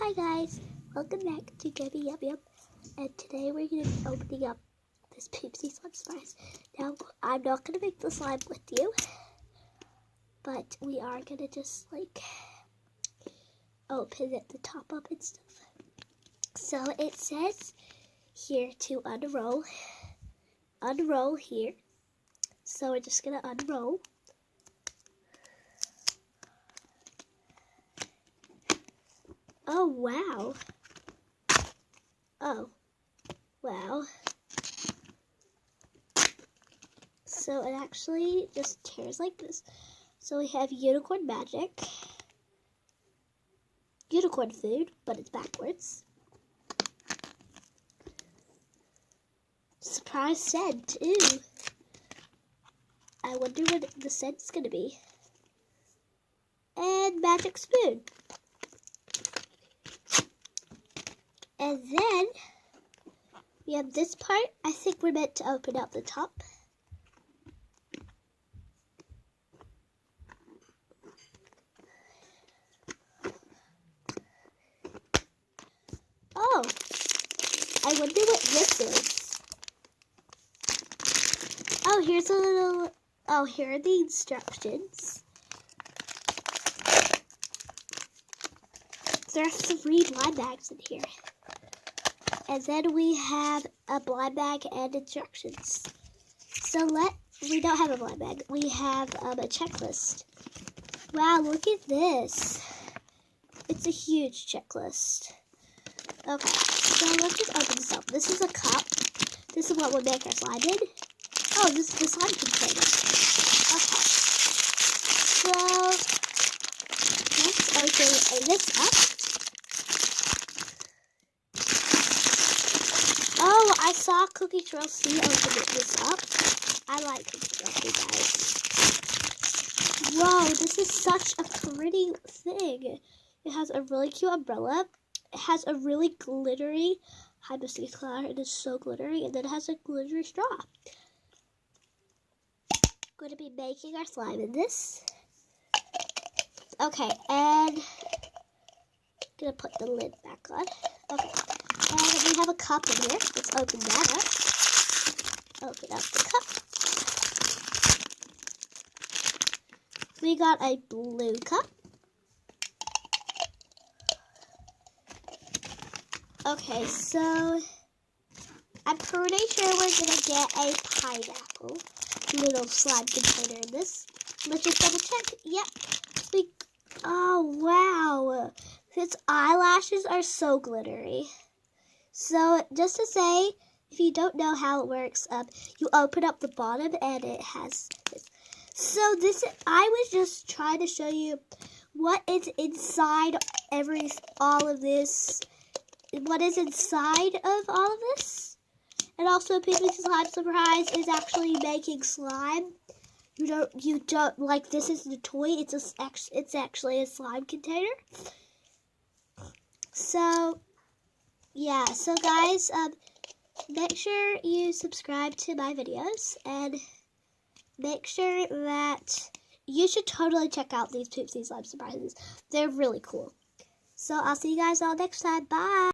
Hi guys, welcome back to Gabby Yum Yum, and today we're going to be opening up this Poopsie slime surprise. Now, I'm not going to make the slime with you, but we are going to just open it, the top up and stuff. So it says here to unroll here. So we're just going to unroll. Oh, wow. Oh, wow. So it actually just tears like this. So we have unicorn magic. Unicorn food, but it's backwards. Surprise scent, ooh. I wonder what the scent's gonna be. And magic spoon. And then we have this part. I think we're meant to open up the top. Oh, I wonder what this is. Oh, here's a little, oh, here are the instructions. There are 3 blind bags in here. And then we have a blind bag and instructions. So we don't have a blind bag. We have a checklist. Wow, look at this. It's a huge checklist. Okay, so let's just open this up. This is a cup. This is what we'll make our slime in. Oh, this is the slime container. Okay. So let's open this up. Oh, I saw Cookie Trail C open this up. I like Cookie Trail C, guys. Whoa, this is such a pretty thing. It has a really cute umbrella. It has a really glittery hibiscus flower. It is so glittery. And then it has a glittery straw. I'm going to be making our slime in this. Okay, and I'm going to put the lid back on. Okay. And we have a cup in here. Let's open that up. Open up the cup. We got a blue cup. Okay, so I'm pretty sure we're going to get a pineapple little slime container in this. Let's just double check. Yep. Oh, wow. Its eyelashes are so glittery. So, just to say, if you don't know how it works, you open up the bottom and it has this. So, I was just trying to show you what is inside all of this. What is inside of all of this. And also, Poopsie Slime Surprise is actually making slime. You don't, like, this isn't a toy, it's actually a slime container. So, yeah, so guys, make sure you subscribe to my videos, and make sure that you should totally check out these Poopsie Slime Surprises. They're really cool. So, I'll see you guys all next time. Bye!